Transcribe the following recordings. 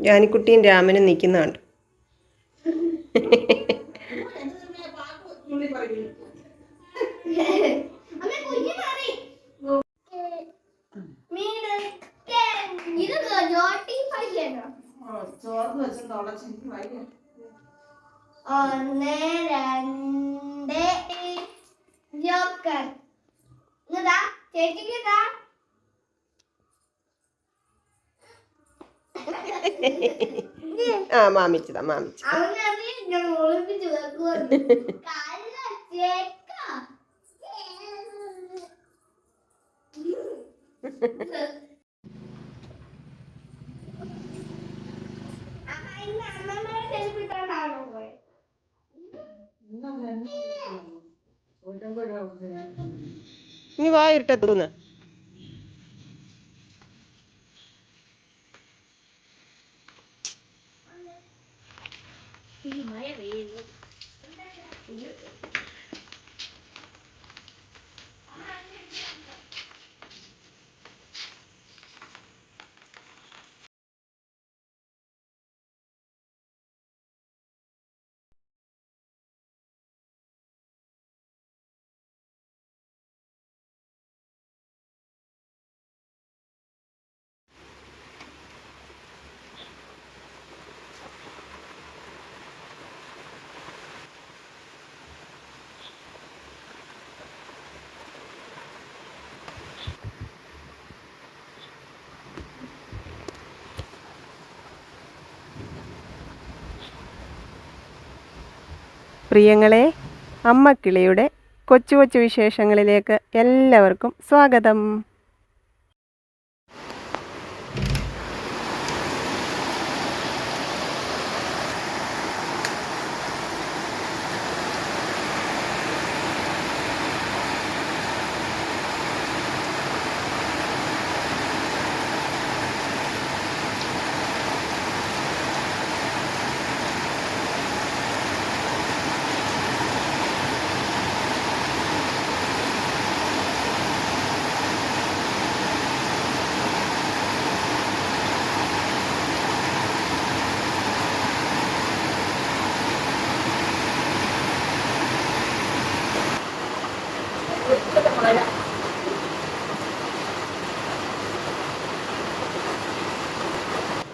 ജാനിക്കുട്ടിയും രാമനും നിൽക്കുന്നുണ്ട്. ഒന്ന് രണ്ട് ജോക്കർ ചേച്ചിക്ക് ആ മാമിച്ചതാ മാമിച്ച. നീ വാ ഇരുട്ടത്തൂന്ന്. പ്രിയങ്ങളെ, അമ്മക്കിളിയുടെ കൊച്ചു കൊച്ചു വിശേഷങ്ങളിലേക്ക് എല്ലാവർക്കും സ്വാഗതം.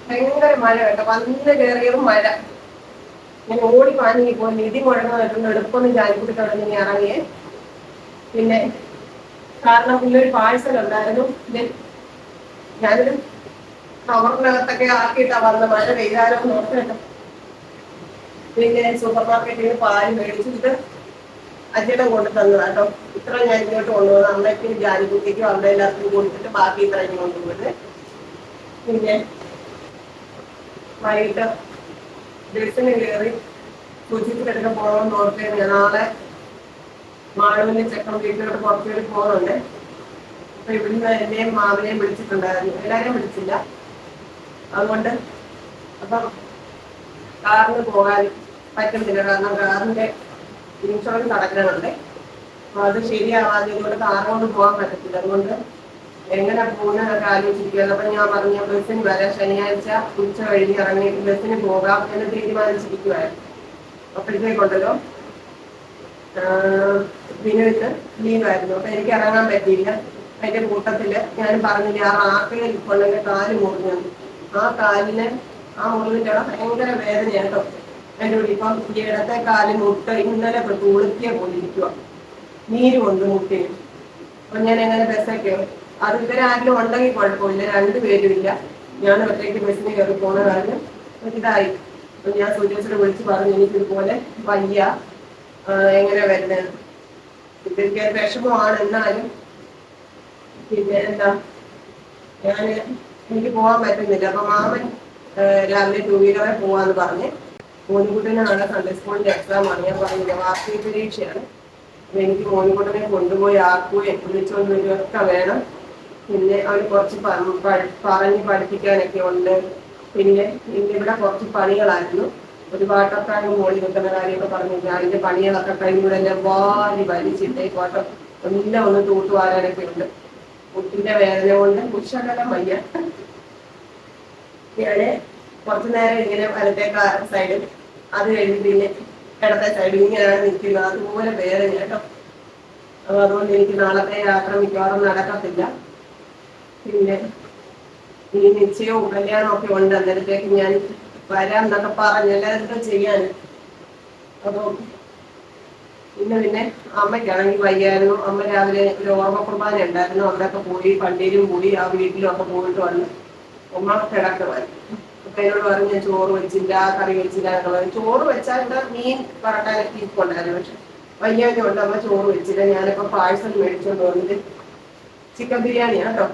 ഭയങ്കര മഴ കേട്ടോ, വന്ന് കയറിയതും മഴ. ഞാൻ ഓടി പാഞ്ഞി പോയി. നിധി മുഴങ്ങാൻ എളുപ്പമൊന്നും ജാനിക്കുട്ടി തുടങ്ങി ഇറങ്ങിയേ. പിന്നെ കാരണം ഇന്നൊരു പാഴ്സൽ ഉണ്ടായിരുന്നു. ഞാനൊരു കവറിനകത്തൊക്കെ ആക്കിയിട്ടാ വന്ന. മഴ പെയ്താലോ നോക്ക് കേട്ടോ. പിന്നെ സൂപ്പർ മാർക്കറ്റിൽ നിന്ന് പാല് മേടിച്ചിട്ട് അച്ഛനും കൊണ്ട് തന്നതാ കേട്ടോ. ഇത്ര ഞാൻ ഇങ്ങോട്ട് കൊണ്ടുപോകുന്നത് അമ്മയ്ക്കും ജാനിക്കുട്ടിക്കും അവിടെ എല്ലാവർക്കും കൊടുത്തിട്ട് ബാക്കി ഇത്ര ഞാൻ കൊണ്ടുപോയിട്ട് പിന്നെ വൈകിട്ട് ബസ്സിന് കയറി സൂചിപ്പിച്ചെടുക്കാൻ പോകണമെന്ന് ഓർത്തിരുന്നു. നാളെ മാളുവിന്റെ ചെക്കൻ വീട്ടിലോട്ട് പുറത്തേക്ക് പോകുന്നുണ്ട്. അപ്പൊ ഇവിടുന്ന് എന്നെയും മാവിനെയും വിളിച്ചിട്ടുണ്ടായിരുന്നു. എല്ലാവരെയും വിളിച്ചില്ല. അതുകൊണ്ട് അപ്പം കാറിന് പോകാൻ പറ്റുന്നില്ല. കാരണം കാറിന്റെ ഇൻഷുറൻസ് അടയ്ക്കാനുണ്ട്. അപ്പൊ അത് ശരിയാവാതെ കൊണ്ട് കാർ കൊണ്ട് പോകാൻ പറ്റത്തില്ല. അതുകൊണ്ട് എങ്ങനെ പോകുന്നതൊക്കെ ആലോചിച്ചിരിക്കുകയാണ്. അപ്പൊ ഞാൻ പറഞ്ഞ ബസ്സിന് വരാം, ശനിയാഴ്ച ഉച്ച കഴിഞ്ഞ് ഇറങ്ങിയിട്ട് ബസ്സിന് പോകാം എന്ന് തീരുമാനിച്ചിരിക്കുവായിരുന്നു. അപ്പോഴത്തേക്കുണ്ടല്ലോ വിനുവിന് ലീവായിരുന്നു. അപ്പൊ എനിക്ക് ഇറങ്ങാൻ പറ്റിയില്ല. അതിന്റെ കൂട്ടത്തില് ഞാൻ പറഞ്ഞില്ല, ആ ആക്കയിൽ ഇപ്പോഴെങ്കിൽ കാല് മുറിഞ്ഞു. ആ കാലിന് ആ മുറിവിന്റെ ഭയങ്കര വേദന കേട്ടോ. എൻ്റെ കൂടി ഇപ്പം ഈ ഇടത്തെ കാല് മുട്ട ഇന്നലെ കുളിക്കുക പോലിരിക്കുക, നീര് കൊണ്ട് മുട്ടിന്. അപ്പൊ ഞാൻ എങ്ങനെ ബസ്സൊക്കെ അത് ഇവരാരെങ്കിലും ഉണ്ടെങ്കിൽ കുഴപ്പമില്ല, രണ്ടുപേരും ഇല്ല. ഞാൻ ഒറ്റയ്ക്ക് ബസ്സിന് കയറി പോകുന്ന കാര്യം ഇതായി. അപ്പൊ ഞാൻ സൂചിച്ചിട്ട് വിളിച്ച് പറഞ്ഞു, എനിക്കിതുപോലെ വയ്യ, എങ്ങനെ വരുന്നത്. ഇതൊക്കെ വിഷമമാണ്. എന്നാലും പിന്നെ എന്താ എനിക്ക് പോകാൻ പറ്റുന്നില്ല. അപ്പൊ മാമൻ രാവിലെ 2 വീലറെ പോവാന്ന് പറഞ്ഞ് മോനിക്കുട്ടനെ നാളെ സൺഡേ സ്കൂളിന്റെ എക്സാം ആണ്. ഞാൻ പറഞ്ഞില്ല, വാർഷിക പരീക്ഷയാണ്. അപ്പൊ എനിക്ക് മോനിക്കുട്ടനെ കൊണ്ടുപോയി ആക്കുകയും വിളിച്ചുകൊണ്ട് വരികയൊക്കെ വേണം. പിന്നെ അവർ കുറച്ച് പറഞ്ഞ് പഠിപ്പിക്കാനൊക്കെ ഉണ്ട്. പിന്നെ ഇവിടെ കുറച്ച് പണികളായിരുന്നു. ഒരു വാട്ടർക്കാരൻ മോളിൽ വെക്കുന്ന കാര്യമൊക്കെ പറഞ്ഞില്ല. അതിന്റെ പണികളൊക്കെ കഴിഞ്ഞൂടെ എല്ലാം വാരി വലിച്ചിട്ടേ കോട്ടം എല്ലാം ഒന്ന് തൂത്തുവാരാനൊക്കെ ഉണ്ട്. മുട്ടിന്റെ വേദന കൊണ്ട് കുശകലം വയ്യ. ഞാന് കുറച്ചു നേരം ഇങ്ങനെ വലത്തെ സൈഡ്, അത് കഴിഞ്ഞ് പിന്നെ ഇടത്തെ സൈഡ് ഇങ്ങനെയാണ് നിൽക്കുന്നത്. അതുപോലെ വേദന കേട്ടോ. അപ്പൊ അതുകൊണ്ട് എനിക്ക് നാളത്തെ യാത്ര മിക്കവാറും നടക്കത്തില്ല. പിന്നെ ഈ നിശ്ചയവും കല്യാണവും ഒക്കെ ഉണ്ട്. അന്നേരത്തേക്ക് ഞാൻ വരാം എന്നൊക്കെ പറഞ്ഞ് എല്ലാവരും ചെയ്യാൻ. അപ്പം പിന്നെ അമ്മയ്ക്കാണെങ്കിൽ വയ്യായിരുന്നു. അമ്മ രാവിലെ ഒരു ഓർമ്മ കുർബാന ഉണ്ടായിരുന്നു, അവിടെയൊക്കെ പോയി, പള്ളിയിലും പോയി, ആ വീട്ടിലും ഒക്കെ പോയിട്ട് വന്ന് ഉമ്മ കിടക്കുമായിരുന്നു. അപ്പൊ എന്നോട് പറഞ്ഞു ഞാൻ ചോറ് വെച്ചില്ല, കറി വെച്ചില്ല എന്നൊക്കെ പറഞ്ഞു. ചോറ് വെച്ചാൽ ഇവിടെ മീൻ പറക്കാനൊക്കെ ഇരിപ്പുണ്ടായിരുന്നു. പക്ഷെ വയ്യാതെ കൊണ്ട് അമ്മ ചോറ് വെച്ചില്ല. ഞാനിപ്പോ പാഴ്സൽ മേടിച്ചോണ്ട് വന്നിട്ട് ചിക്കൻ ബിരിയാണിയാണ് കേട്ടോ.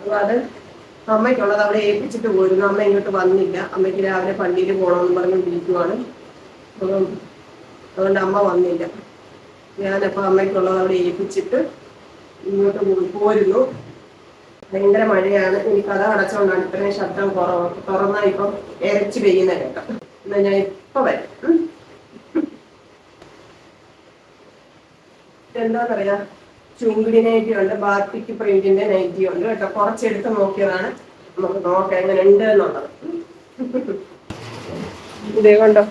അപ്പൊ അത് അമ്മയ്ക്കുള്ളത് അവിടെ ഏൽപ്പിച്ചിട്ട് പോയിരുന്നു. അമ്മ ഇങ്ങോട്ട് വന്നില്ല. അമ്മയ്ക്ക് രാവിലെ പള്ളിയിൽ പോകണമെന്ന് പറഞ്ഞ് വിളിക്കുവാണ്. അപ്പം അതുകൊണ്ട് അമ്മ വന്നില്ല. ഞാനപ്പോ അമ്മയ്ക്കുള്ളത് അവിടെ ഏൽപ്പിച്ചിട്ട് ഇങ്ങോട്ട് പോരുന്നു. ഭയങ്കര മഴയാണ്. ഈ കഥ അടച്ചുകൊണ്ടാണ് ഇത്രയും ശബ്ദം കുറവ്. തുറന്നാ ഇപ്പം ഇരച്ചു പെയ്യുന്ന കേട്ടോ. എന്നാ ഞാൻ ഇപ്പൊ വരും. എന്താന്നറിയാ, ചുങ്കിടി നൈറ്റി ഉണ്ട്, ബാത്തിക്ക് പ്രിന്റിന്റെ നൈറ്റി ഉണ്ട് കേട്ടോ. കുറച്ചെടുത്ത് നോക്കിയതാണ്. നമുക്ക് നോക്കാം എങ്ങനെ ഉണ്ട് എന്നുള്ളത്. ഇതേ കണ്ടോ,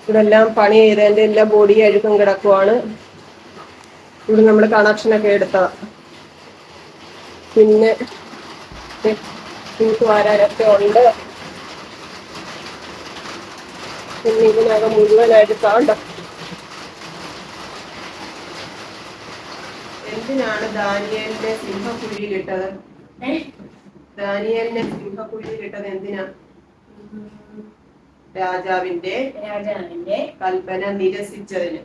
ഇതെല്ലാം പണി ചെയ്തതിന്റെ എല്ലാം ബോഡി അഴുക്കും കിടക്കുവാണ്. ഇവിടെ നമ്മൾ കണക്ഷനൊക്കെ എടുത്തതാ. പിന്നെ തൂത്തുവാരാനൊക്കെ ഉണ്ട്. പിന്നെ ഇതിനകം മുഴുവനായിട്ട് കാണണ്ട. എന്തിനാണ് ദാനിയേലിനെ സിംഹക്കുഴിയിലിട്ടത്? ദാനിയേലിനെ സിംഹക്കുഴിയിലിട്ടത് എന്തിനാ? രാജാവിന്റെ കൽപ്പന നിരസിച്ചതിന്.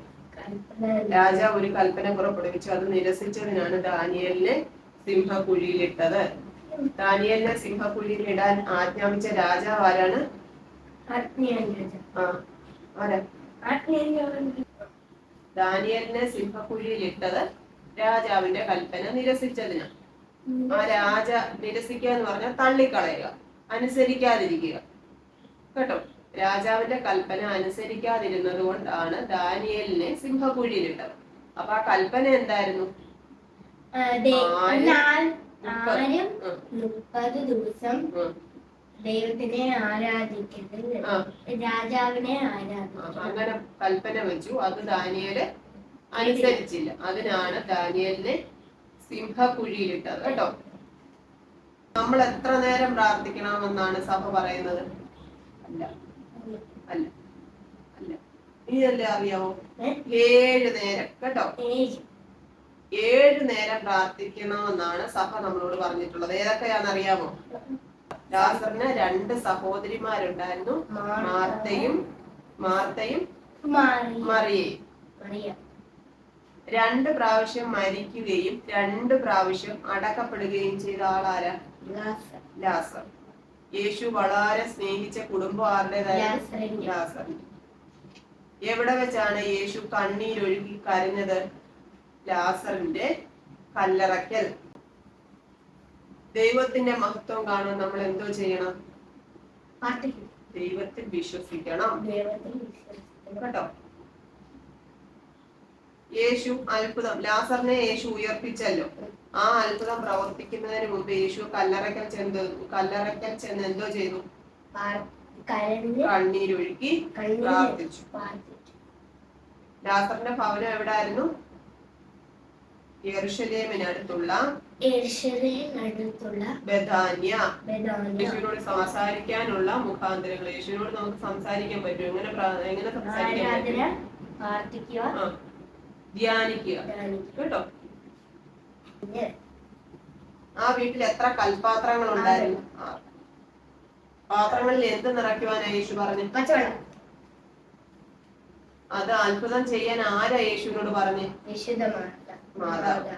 രാജാവ് ഒരു കൽപ്പന പുറപ്പെടുവിച്ചു, അത് നിരസിച്ചതിനാണ് ദാനിയേലിനെ സിംഹക്കുഴിയിലിട്ടത്. ദാനിയേലിനെ സിംഹക്കുഴിയിൽ ഇടാൻ ആജ്ഞാപിച്ച രാജാവ് ആരാണ്? ദാനിയേലിനെ സിംഹക്കുഴിയിൽ ഇട്ടത് രാജാവിന്റെ കൽപ്പന നിരസിച്ചതിനാണ്. ആ രാജ നിരസിക്കുക എന്ന് പറഞ്ഞാൽ തള്ളിക്കളയുക, അനുസരിക്കാതിരിക്കുക കേട്ടോ. രാജാവിന്റെ കൽപ്പന അനുസരിക്കാതിരുന്നത് കൊണ്ടാണ് ദാനിയേലിനെ സിംഹക്കുഴിയിലിട്ടത്. അപ്പൊ ആ കൽപ്പന എന്തായിരുന്നു? 30 ദിവസം ദൈവത്തിനെ ആരാധിക്കരുത്, രാജാവിനെ ആരാധിക്കണം. അങ്ങനെ കൽപ്പന വെച്ചു. അത് ദാനിയേല് അനുസരിച്ചില്ല. അതിനാണ് ദാനിയേലിനെ സിംഹക്കുഴിയിലിട്ടത് കേട്ടോ. നമ്മൾ എത്ര നേരം പ്രാർത്ഥിക്കണമെന്നാണ് സഭ പറയുന്നത്? അല്ല അല്ല അല്ല, ഇതല്ലേ അറിയാവോ? 7 നേരം കേട്ടോ. 7 നേരം പ്രാർത്ഥിക്കണമെന്നാണ് സഭ നമ്മളോട് പറഞ്ഞിട്ടുള്ളത്. ഏതൊക്കെയാണെന്ന് അറിയാമോ? ലാസറിന് 2 സഹോദരിമാരുണ്ടായിരുന്നു, മാർത്തയും മറിയയും. 2 പ്രാവശ്യം മരിക്കുകയും 2 പ്രാവശ്യം അടക്കപ്പെടുകയും ചെയ്ത ആളാരാ? ലാസർ. യേശു വളരെ സ്നേഹിച്ച കുടുംബം ആരുടേതായിരുന്നു? ലാസറിന്റെ. എവിടെ വെച്ചാണ് യേശു കണ്ണീരൊഴുകി കരഞ്ഞത്? ലാസറിന്റെ കല്ലറയ്ക്കൽ. ദൈവത്തിന്റെ മഹത്വം കാണാൻ നമ്മൾ എന്തോ ചെയ്യണം? ദൈവത്തിൽ വിശ്വസിക്കണം കേട്ടോ. യേശു അത്ഭുതം, ലാസറിനെ യേശു ഉയർപ്പിച്ചല്ലോ. ആ അത്ഭുതം പ്രവർത്തിക്കുന്നതിന് മുമ്പ് യേശു കല്ലറയ്ക്കൽ ചെന്ന് എന്തോ ചെയ്തു? കണ്ണീരൊഴുക്കി പ്രാർത്ഥിച്ചു. ലാസറിന്റെ ഭവനം എവിടായിരുന്നു? യെരുശലേമിനടുത്തുള്ള ബെഥാന്യ. യേശുവിനോട് സംസാരിക്കാനുള്ള മുഖാന്തരങ്ങൾ. യേശുവിനോട് നമുക്ക് സംസാരിക്കാൻ പറ്റും. എങ്ങനെ സംസാരിക്കാൻ പറ്റും? ധ്യാനിക്കുക കേട്ടോ. ആ വീട്ടിൽ എത്ര കൽപാത്രങ്ങൾ ഉണ്ടായിരുന്നു? പാത്രങ്ങളിൽ എന്ത് നിറയ്ക്കുവാനാ യേശു പറഞ്ഞു? അത് അത്ഭുതം ചെയ്യാൻ ആരാ യേശുവിനോട് പറഞ്ഞു? മാതാവ്.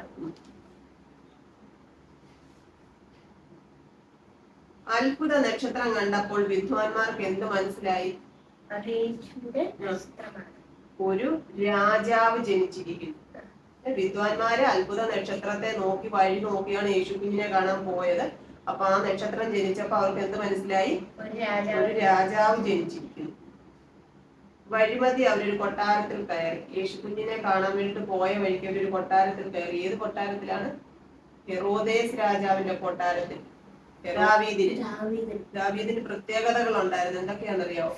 അത്ഭുത നക്ഷത്രം കണ്ടപ്പോൾ വിദ്വാൻമാർക്ക് എന്ത് മനസ്സിലായി? ഒരു രാജാവ് ജനിച്ചിരിക്കുന്നു. വിദ്വാൻമാര് അത്ഭുത നക്ഷത്രത്തെ നോക്കി വഴി നോക്കിയാണ് യേശു കുഞ്ഞിനെ കാണാൻ പോയത്. അപ്പൊ ആ നക്ഷത്രം ജനിച്ചപ്പോ അവർക്ക് എന്ത് മനസ്സിലായി? ഒരു രാജാവ് ജനിച്ചിരിക്കുന്നു. വഴിമതി അവരൊരു കൊട്ടാരത്തിൽ കയറി. യേശു കുഞ്ഞിനെ കാണാൻ വേണ്ടിട്ട് പോയ വഴിക്ക് അവരൊരു കൊട്ടാരത്തിൽ കയറി. ഏത് കൊട്ടാരത്തിലാണ്? ഹെറോദേസ് രാജാവിന്റെ കൊട്ടാരത്തിൽ. ദാവീദിന് പ്രത്യേകതകൾ ഉണ്ടായിരുന്നു. എന്തൊക്കെയാണെന്നറിയാമോ?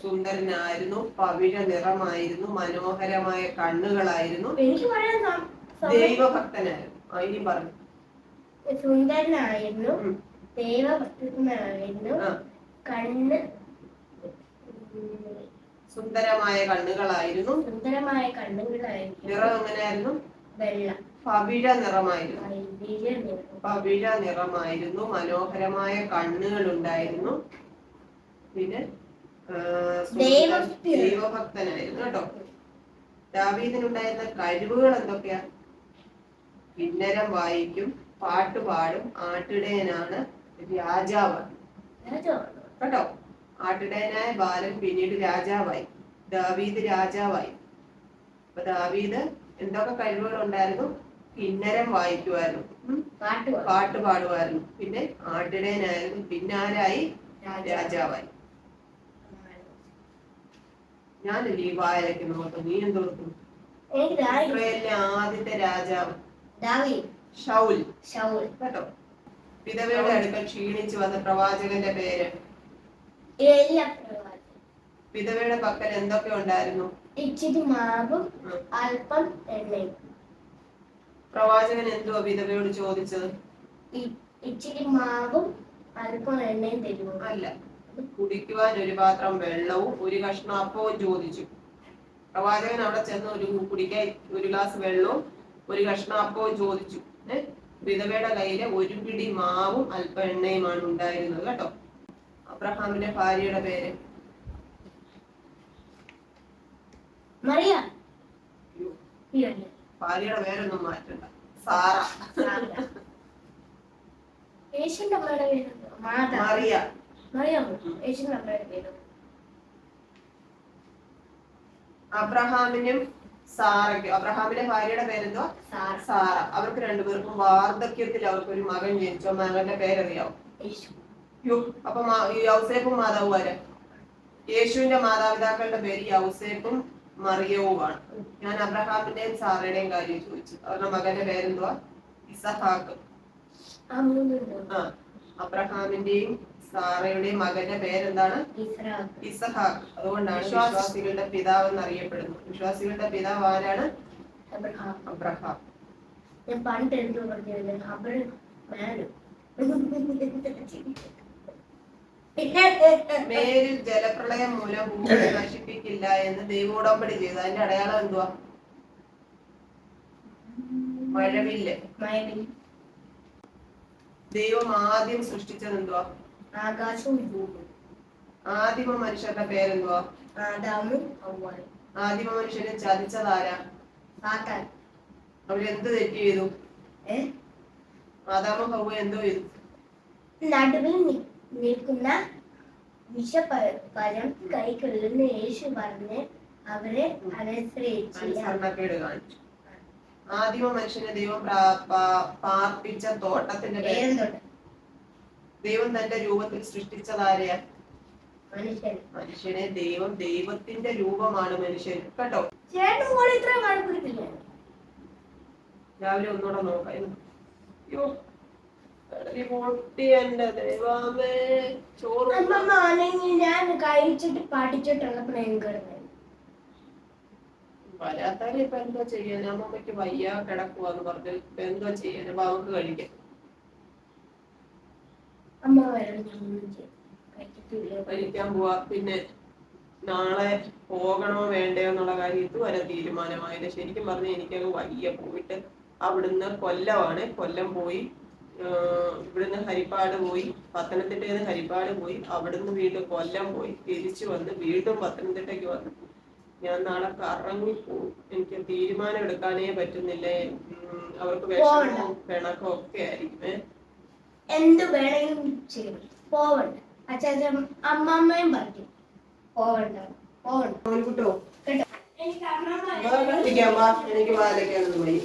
സുന്ദരനായിരുന്നു, പവിഴ നിറമായിരുന്നു, മനോഹരമായ കണ്ണുകളായിരുന്നു, ദൈവഭക്തനായിരുന്നു. ഇനി പറഞ്ഞു. സുന്ദരനായിരുന്നു, ദൈവഭക്തനായിരുന്നു, കണ്ണ് സുന്ദരമായ കണ്ണുകളായിരുന്നു, നിറം എങ്ങനെയായിരുന്നു? വെള്ള. പവിഴ നിറമായിരുന്നു, മനോഹരമായ കണ്ണുകൾ ഉണ്ടായിരുന്നു, പിന്നെ ദൈവഭക്തനായിരുന്നു കേട്ടോ. ദാവീദിനുണ്ടായിരുന്ന കഴിവുകൾ എന്തൊക്കെയാ? കിന്നരം വായിക്കും, പാട്ടുപാടും, ആട്ടിടയനാണ്, രാജാവാണ് കേട്ടോ. ആട്ടിടയനായ ബാലൻ പിന്നീട് രാജാവായി. ദാവീദ് രാജാവായി. അപ്പൊ ദാവീദ് എന്തൊക്കെ കഴിവുകൾ ഉണ്ടായിരുന്നു? കിന്നരം വായിക്കുമായിരുന്നു, പാട്ട് പാടുമായിരുന്നു, പിന്നെ ആട്ടിടയനായിരുന്നു, പിന്നെ ആരായി? രാജാവായി. ഞാനല്ലേ ഈ വായലയ്ക്ക് നോക്കും, നീ എന്തോർക്കും? ഇസ്രായേലിലെ ആദ്യത്തെ രാജാവ് ശൗൽ കേട്ടോ. വിധവയുടെ അടുക്കൽ ക്ഷീണിച്ചു വന്ന പ്രവാചകന്റെ പേര്? വിധവയുടെ പക്കൽ എന്തൊക്കെ ഉണ്ടായിരുന്നു? ഇച്ചിരി മാവും അല്പം എണ്ണയും. പ്രവാചകൻ എന്തുവാ വിധവയോട് ചോദിച്ചത്? ഇച്ചിരി മാവും അല്പം എണ്ണയും തരുമോ? അല്ല, കുടിക്കുവാൻ ഒരു പാത്രം വെള്ളവും ഒരു കഷ്ണം അപ്പവും ചോദിച്ചു. പ്രവാചകൻ അവിടെ ചെന്ന് കുടിക്കാൻ ഒരു ഗ്ലാസ് വെള്ളവും ഒരു കഷ്ണം അപ്പവും ചോദിച്ചു. വിധവയുടെ കയ്യില് ഒരു പിടി മാവും അല്പം എണ്ണയുമാണ് ഉണ്ടായിരുന്നത് കേട്ടോ. അബ്രഹാമിന്റെ ഭാര്യയുടെ പേര്? ഭാര്യയുടെ പേരൊന്നും മാറ്റണ്ട, സാറ. അബ്രഹാമിനും സാറയ്ക്കും, അബ്രഹാമിന്റെ ഭാര്യയുടെ പേരെന്തുവാ? സാറ. അവർക്ക് രണ്ടുപേർക്കും വാർദ്ധക്യത്തിൽ അവർക്ക് ഒരു മകൻ ജനിച്ചു. മകന്റെ പേരറിയാവോ? അപ്പൊ യൗസേപ്പും മാതാവും ആര്? യേശുവിന്റെ മാതാപിതാക്കളുടെ പേര് യൗസേപ്പും മറിയവുമാണ്. ഞാൻ അബ്രഹാമിന്റെയും സാറയുടെയും കാര്യം ചോദിച്ചു. അവരുടെ മകന്റെ പേരെന്തുവാ? ഇസഹാക്ക്. അബ്രഹാമിന്റെയും സാറയുടെയും മകന്റെ പേരെന്താണ്? ഇസഹാക്ക്. അതുകൊണ്ടാണ് വിശ്വാസികളുടെ പിതാവ് എന്നറിയപ്പെടുന്നത്. വിശ്വാസികളുടെ പിതാവ് ആരാണ്? അബ്രഹാം. മേലിൽ ജലപ്രളയം മൂലം ഭൂമി നശിപ്പിക്കില്ല എന്ന് ദൈവോടമ്പടി ചെയ്തു. അതിന്റെ അടയാളം എന്തുവാ? മഴവില്ല്. ദൈവം ആദ്യം സൃഷ്ടിച്ചത് എന്തുവാ? ആകാശവും ഭൂമിയും. ആദിമ മനുഷ്യരുടെ പേരെന്തുവാ? ആദാമും ഹവ്വയും. ആദിമ മനുഷ്യനെ ചതിച്ചതാരാ? അവരെന്ത് തെറ്റ് ചെയ്തു? ആദാമും ഹവ്വയും എന്തോ ചെയ്തു? നടുവിൽ നിൽക്കുന്ന വിഷപഴം കൈക്കൊള്ളുന്ന യേശു പറഞ്ഞ് അവരെ അനുസരണക്കേട് കാണിച്ചു. ആദിമ മനുഷ്യനെ ദൈവം പാർപ്പിച്ച തോട്ടത്തിന്റെ പേര്? ദൈവം തന്റെ രൂപത്തിൽ സൃഷ്ടിച്ചതാരെയാ? മനുഷ്യനെ. ദൈവത്തിന്റെ രൂപമാണ് മനുഷ്യൻ കേട്ടോ. രാവിലെ ഒന്നുകൂടെ നോക്കാം. ഞാൻ കഴിച്ചിട്ട് പഠിച്ചിട്ടുള്ള വരാത്താലും ഇപ്പൊ എന്തോ ചെയ്യാൻ? അമ്മമ്മയ്ക്ക് വയ്യ കിടക്കുവാന്ന് പറഞ്ഞു. ഇപ്പൊ എന്തോ ചെയ്യാൻ? അപ്പൊ അവർക്ക് കഴിക്കാം. കഴിക്കാൻ പോവാ. പിന്നെ നാളെ പോകണോ വേണ്ടയോ എന്നുള്ള കാര്യം ഇതുവരെ തീരുമാനമായില്ല. ശരിക്കും പറഞ്ഞാൽ എനിക്കങ്ങ് വയ്യ. പോയിട്ട് അവിടുന്ന് കൊല്ലം പോയി, ഇവിടുന്ന് ഹരിപ്പാട് പോയി, പത്തനംതിട്ടയിൽ നിന്ന് ഹരിപ്പാട് പോയി, അവിടുന്ന് വീണ്ടും കൊല്ലം പോയി, തിരിച്ചു വന്ന് വീണ്ടും പത്തനംതിട്ടയ്ക്ക് വന്നു. ഞാൻ നാളെ കറങ്ങി പോകും. എനിക്ക് തീരുമാനം എടുക്കാനേ പറ്റുന്നില്ല. അവർക്ക് വിഷമവും പിണക്കവും ഒക്കെ ആയിരിക്കും. എന്ത് വേണമെങ്കിലും ചെയ്യും. പോവണ്ട. അച്ഛൻ അമ്മമ്മയും പറഞ്ഞു പോവണ്ട. കേട്ടോ. എനിക്ക് വാലൊക്കെയാണെന്ന് പോയി.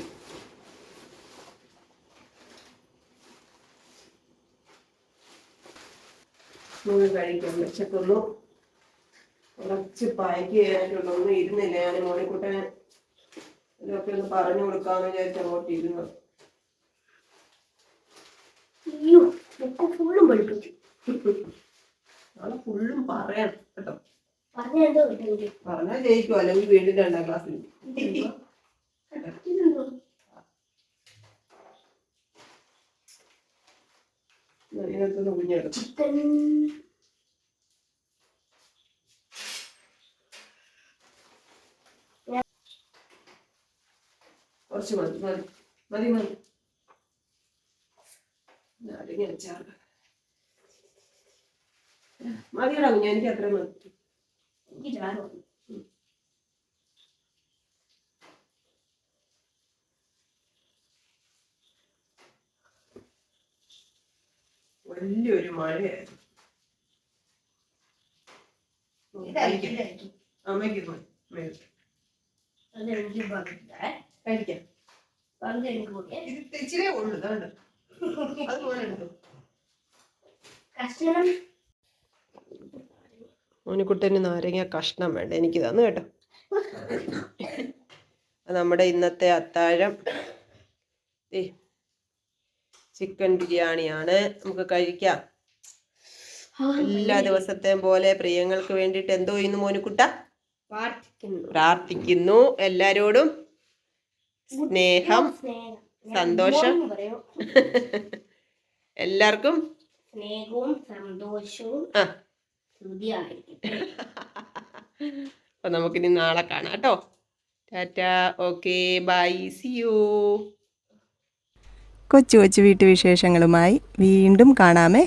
കഴിക്കാൻ വെച്ചിട്ടുള്ളൂ. കുറച്ച് പായ്ക്ക് ചെയ്യാനായിട്ടുള്ള ഒന്നും ഇരുന്നില്ല. ഞാൻ മോളിക്കുട്ടനെ ഇതൊക്കെ ഒന്ന് പറഞ്ഞു കൊടുക്കാന്ന് വിചാരിച്ച അങ്ങോട്ട് ഇരുന്നു. ഫുള്ളും പഠിപ്പിച്ചു. നാളെ ഫുള്ളും പറയണം കേട്ടോ. പറഞ്ഞെന്തോ കിട്ടില്ല. പറഞ്ഞാൽ ജയിക്കും, അല്ലെങ്കിൽ വീണ്ടും 2ാം ക്ലാസ്സിൽ. ഇതിനകത്തൊന്ന് കുഞ്ഞെടുക്കും. ചിക്കൻ കുറച്ച് മതി മതി മതി മതി. നാരങ്ങ അച്ചാറ് മതിയടാ കുഞ്ഞ, എനിക്ക് അത്ര മതി. എനിക്ക് ചാറ് വലിയൊരു മഴയായിരുന്നു. അമ്മയ്ക്ക് പോയി കഴിക്കാം. ഇത് ഇച്ചിരി ഉള്ളു, വേണ്ട അതുപോലെ എടുത്തു. മോനിക്കുട്ടന് നാരങ്ങ കഷ്ണം വേണ്ട, എനിക്ക് തന്നു കേട്ടോ. നമ്മുടെ ഇന്നത്തെ അത്താഴം ചിക്കൻ ബിരിയാണിയാണ്. നമുക്ക് കഴിക്കാം. എല്ലാ ദിവസത്തെയും പോലെ പ്രിയങ്ങൾക്ക് വേണ്ടിയിട്ട് എന്തോ ഇന്ന് മോനിക്കുട്ട പ്രാർത്ഥിക്കുന്നു. എല്ലാരോടും സ്നേഹം, സന്തോഷം. എല്ലാവർക്കും സ്നേഹവും സന്തോഷവും. അപ്പൊ നമുക്കിനി നാളെ കാണാം കേട്ടോ. Ta ta, okay, bye, see you. കൊച്ചു കൊച്ചു വീട്ടുവിശേഷങ്ങളുമായി വീണ്ടും കാണാമേ.